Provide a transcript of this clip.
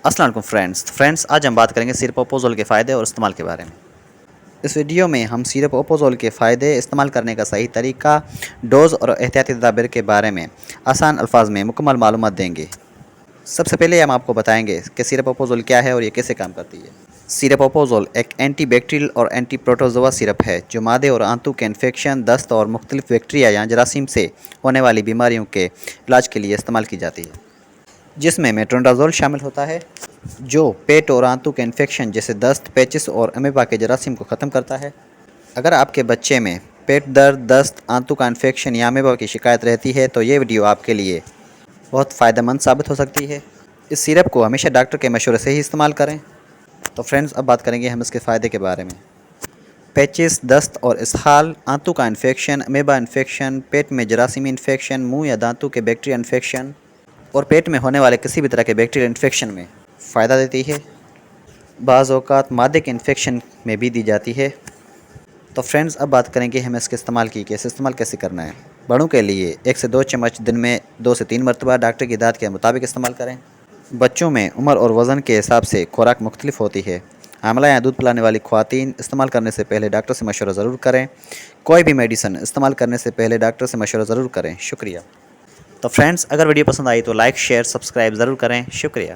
अस्सलाम वालेकुम फ्रेंड्स आज हम बात करेंगे सिरप ओपोज़ोल के फ़ायदे और इस्तेमाल के बारे में। इस वीडियो में हम सिरप ओपोज़ोल के फ़ायदे, इस्तेमाल करने का सही तरीका, डोज़ और एहतियाती तदाबीर के बारे में आसान अल्फाज में मुकम्मल मालूमात देंगे। सबसे पहले हम आपको बताएंगे कि सिरप ओपोज़ोल क्या है और ये कैसे काम करती है। सिरप ओपोज़ोल एक एंटी बैक्टीरियल और एंटी प्रोटोज़ोआ सिरप है जो मादे और आंतों के इन्फेक्शन, दस्त और मुख्तलिफ बैक्टीरिया या जरासीम से होने वाली बीमारियों के इलाज के लिए इस्तेमाल की जाती है, जिसमें मेट्रोनिडाज़ोल शामिल होता है जो पेट और आंतों के इन्फेक्शन जैसे दस्त, पेचिस और अमीबा के जरासीम को ख़त्म करता है। अगर आपके बच्चे में पेट दर्द, दस्त, आंतों का इन्फेक्शन या अमीबा की शिकायत रहती है तो ये वीडियो आपके लिए बहुत फ़ायदेमंद साबित हो सकती है। इस सिरप को हमेशा डॉक्टर के मशवरे से ही इस्तेमाल करें। तो फ्रेंड्स, अब बात करेंगे हम इसके फ़ायदे के बारे में। पेचिस, दस्त और इसहाल, आंतों का इन्फेक्शन, अमीबा इन्फेक्शन, पेट में जरासीमी इन्फेक्शन, मुंह या दांतों के बैक्टीरिया इन्फेक्शन और पेट में होने वाले किसी भी तरह के बैक्टीरिया इन्फेक्शन में फ़ायदा देती है। बाज़ औक़ात मादे के इन्फेक्शन में भी दी जाती है। तो फ्रेंड्स, अब बात करेंगे हम इसके इस्तेमाल की, कैसे इस्तेमाल कैसे करना है। बड़ों के लिए 1 से 2 चम्मच दिन में 2 से 3 मरतबा डॉक्टर की हिदायत के मुताबिक इस्तेमाल करें। बच्चों में उम्र और वज़न के हिसाब से खुराक मुख्तलिफ होती है। हामिला या दूध पिलाने वाली ख़वातीन इस्तेमाल करने से पहले डॉक्टर से मशवरा ज़रूर करें। कोई भी मेडिसिन इस्तेमाल करने से पहले डॉक्टर से मशवरा ज़रूर करें। शुक्रिया। तो फ्रेंड्स, अगर वीडियो पसंद आई तो लाइक, शेयर, सब्सक्राइब ज़रूर करें। शुक्रिया।